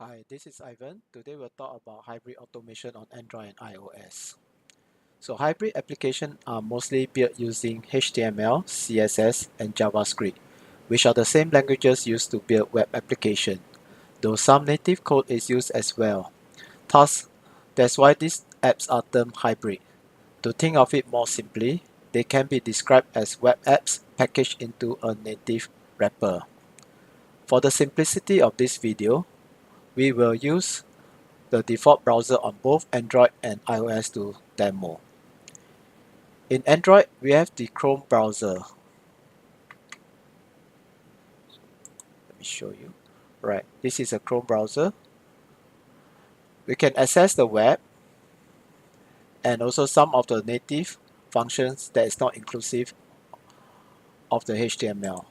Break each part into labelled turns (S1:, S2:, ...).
S1: Hi, this is Ivan. Today we'll talk about hybrid automation on Android and iOS. So hybrid applications are mostly built using HTML, CSS, and JavaScript, which are the same languages used to build web applications, though some native code is used as well. Thus, that's why these apps are termed hybrid. To think of it more simply, they can be described as web apps packaged into a native wrapper. For the simplicity of this video, we will use the default browser on both Android and iOS to demo. In Android, we have the Chrome browser. Let me show you. Right, this is a Chrome browser. We can access the web and also some of the native functions that is not inclusive of the HTML.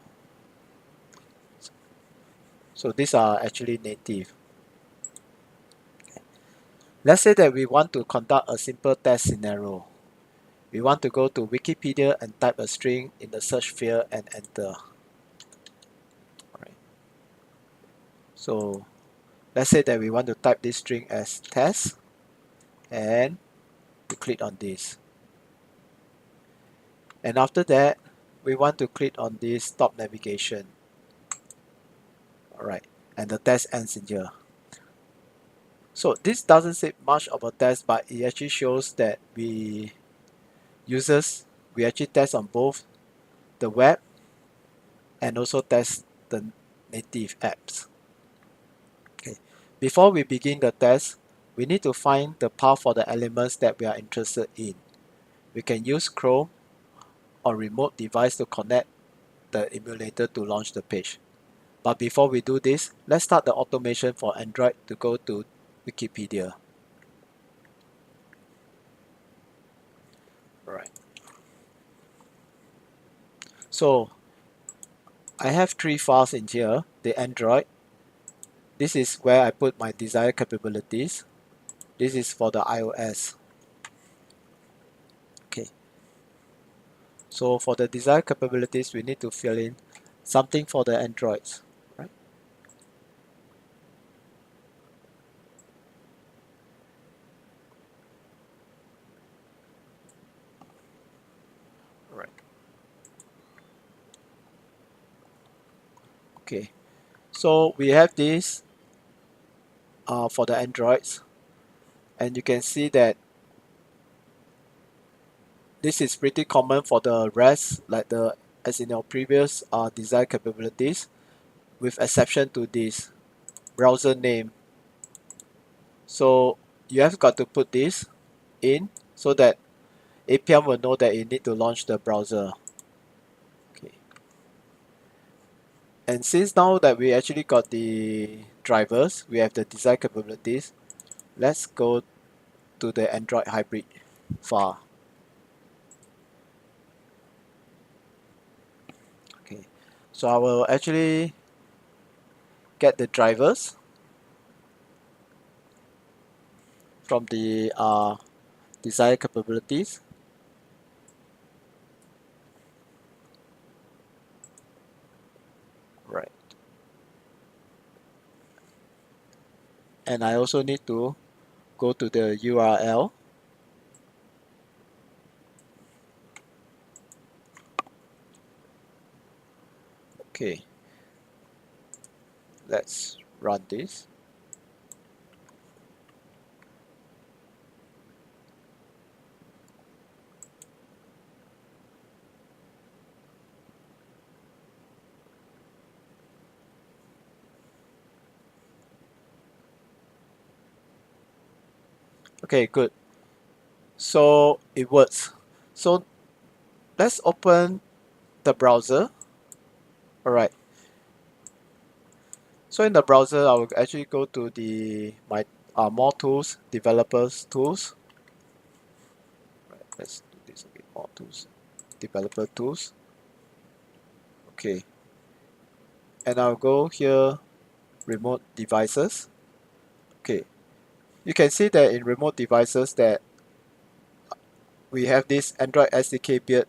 S1: So these are actually native. Let's say that we want to conduct a simple test scenario. We want to go to Wikipedia and type a string in the search field and enter. Right. So let's say that we want to type this string as test and we click on this. And after that, we want to click on this stop navigation. Alright, and the test ends in here. So this doesn't say much of a test, but it actually shows that we actually test on both the web and also test the native apps. Okay. Before we begin the test, we need to find the path for the elements that we are interested in. We can use Chrome or remote device to connect the emulator to launch the page. But before we do this, let's start the automation for Android to go to Wikipedia. Right. So I have three files in here. The Android. This is where I put my desired capabilities. This is for the iOS. Okay. So for the desired capabilities, we need to fill in something for the Androids. Right. Right. Okay. So we have this for the Androids, and you can see that this is pretty common for the rest, like the as in our previous design capabilities, with exception to this browser name. So you have got to put this in so that APM will know that you need to launch the browser. Okay. And since now that we actually got the drivers, we have the design capabilities, let's go to the Android hybrid file. Okay. So I will actually get the drivers from the desired capabilities. Right. And I also need to go to the URL. Okay. Let's run this. Okay, good. So it works. So let's open the browser. Alright. So in the browser, I will actually go to the my more tools, developers tools. Right, let's do this a bit more tools. Developer tools. Okay. And I'll go here, remote devices. Okay. You can see that in remote devices that we have this Android SDK build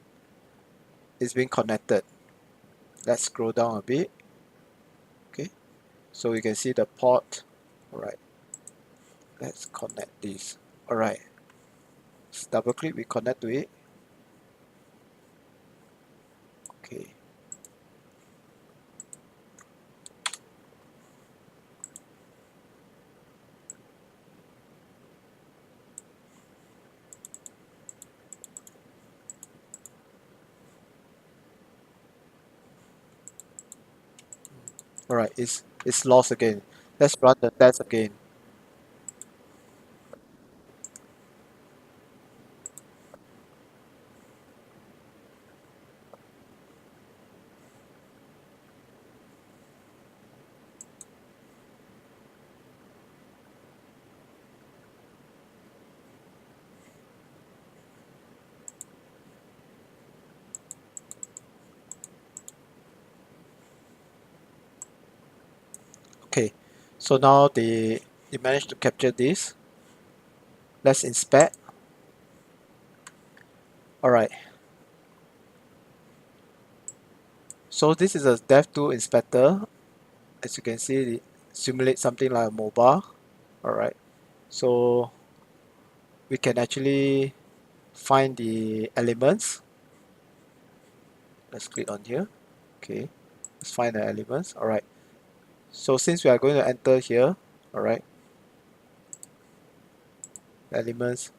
S1: is being connected. Let's scroll down a bit. Okay. So you can see the port Alright, let's connect this. Alright, let's double click, we connect to it. Okay. Alright, it's lost again. Let's run the test again. Okay, so now they managed to capture this. Let's inspect. Alright, so this is a dev2 inspector. As you can see, it simulates something like a mobile. Alright, so we can actually find the elements. Let's click on here. Okay, let's find the elements. Alright, so since we are going to enter here, alright, elements,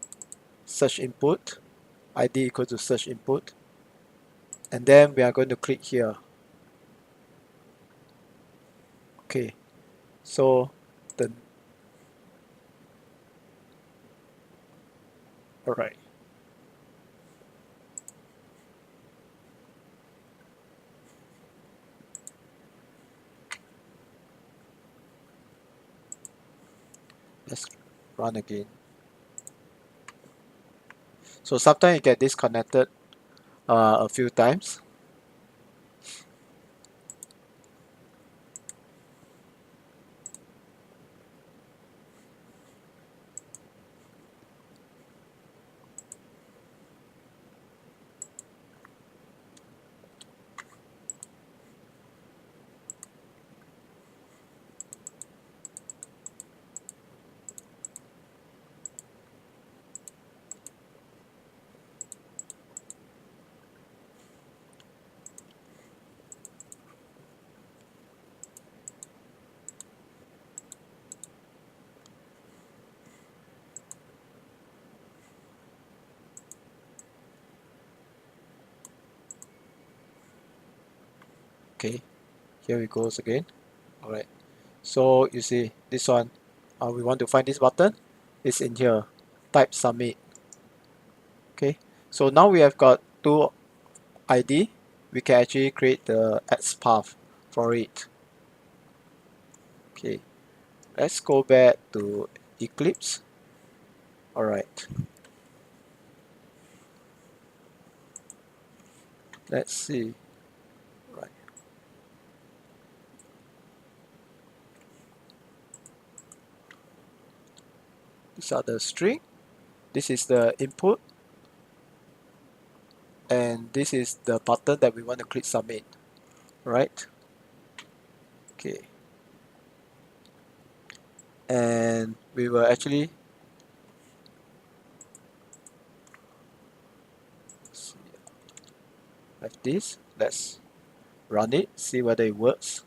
S1: search input, ID equal to search input, and then we are going to click here. Okay, so the alright, let's run again. So sometimes it get disconnected a few times. Okay, here we goes again. Alright, so you see this one, we want to find this button, it's in here, type submit. Okay, so now we have got two ID, we can actually create the X path for it. Okay, let's go back to Eclipse. Alright, let's see. Right, these are the string, this is the input, and this is the button that we want to click submit. Right, okay, and we will actually see, like this. Let's run it, see whether it works.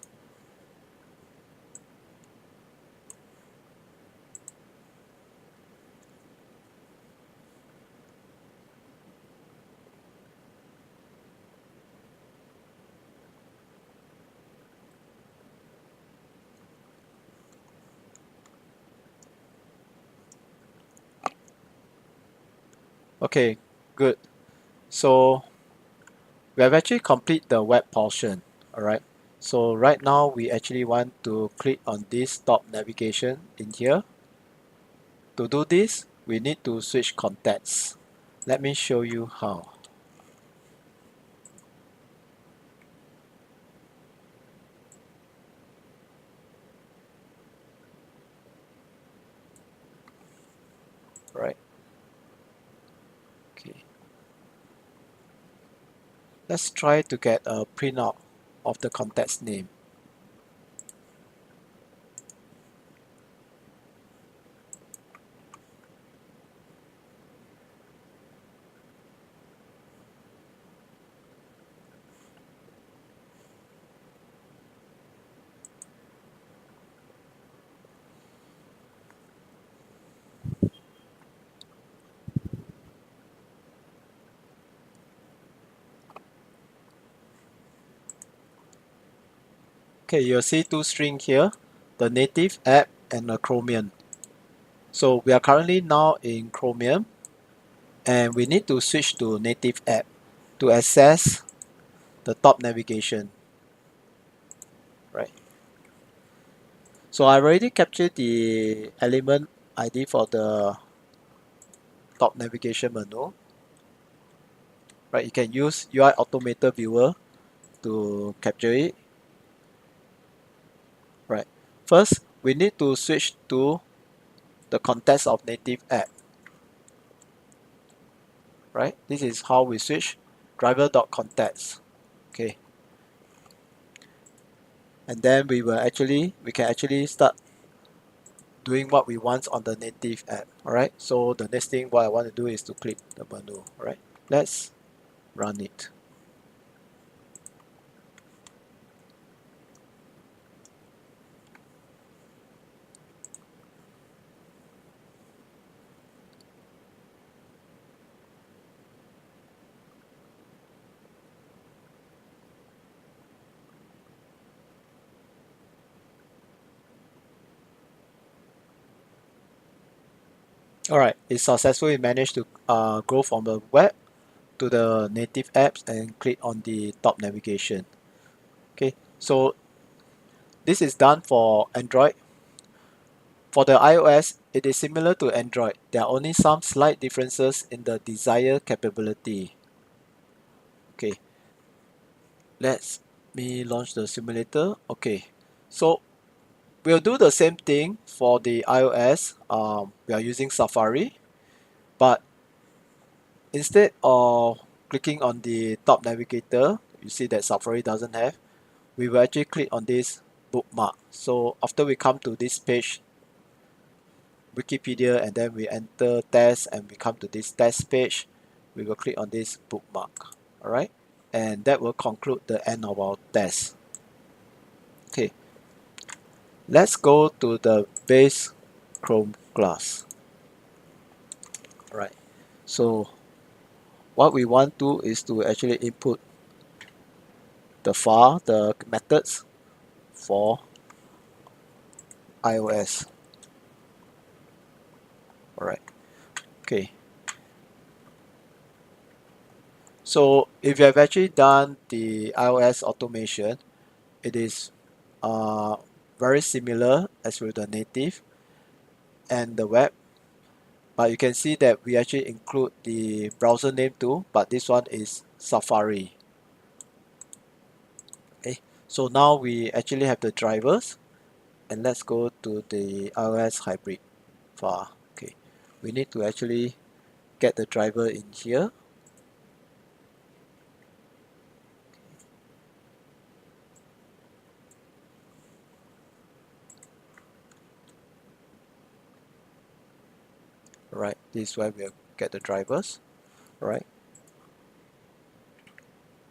S1: Okay, good. So we have actually complete the web portion. Alright, so right now we actually want to click on this stop navigation in here. To do this, we need to switch contexts. Let me show you how. Right, okay, let's try to get a printout of the context name. Okay, you'll see two strings here, the native app and the Chromium. So we are currently now in Chromium and we need to switch to native app to access the top navigation, right? So I already captured the element ID for the top navigation menu, right? You can use UI Automator Viewer to capture it, right? First, we need to switch to the context of native app, right? This is how we switch driver.context, okay? And then we can actually start doing what we want on the native app, all right? So the next thing what I want to do is to click the menu, all right? Let's run it. All right, it successfully managed to go from the web to the native apps and click on the top navigation. Okay, so this is done for Android. For the iOS, it is similar to Android. There are only some slight differences in the desired capability. Okay, let me launch the simulator. Okay, so we'll do the same thing for the iOS. We are using Safari, but instead of clicking on the top navigator, you see that Safari doesn't have, we will actually click on this bookmark. So after we come to this page, Wikipedia, and then we enter test and we come to this test page, we will click on this bookmark. All right, and that will conclude the end of our test. Okay, let's go to the base Chrome class. All right, so what we want to is to actually input the file, the methods for iOS. All right, okay. So if you have actually done the iOS automation, it is very similar as with the native and the web, but you can see that we actually include the browser name too, but this one is Safari. Okay, so now we actually have the drivers, and let's go to the iOS hybrid file. Okay, we need to actually get the driver in here. Right, this is where we'll get the drivers, right?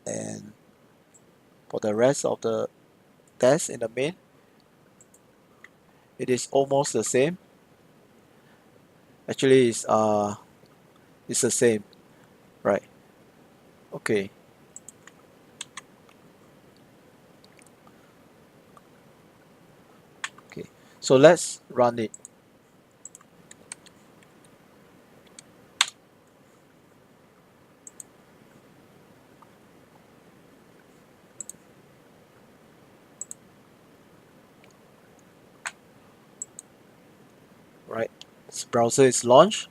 S1: And for the rest of the test in the main, it is almost the same. Actually, it's the same, right? Okay, okay. So let's run it. Right, this browser is launched,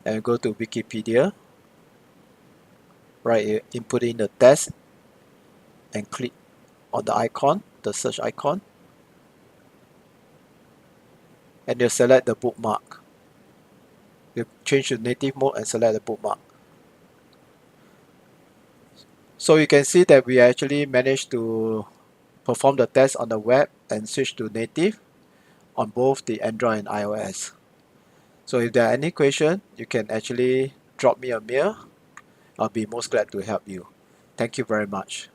S1: and go to Wikipedia. Right, you input in the text and click on the icon, the search icon, and you select the bookmark. You change to native mode and select the bookmark. So you can see that we actually managed to perform the test on the web and switch to native on both the Android and iOS. So if there are any question, you can actually drop me a mail. I'll be most glad to help you. Thank you very much.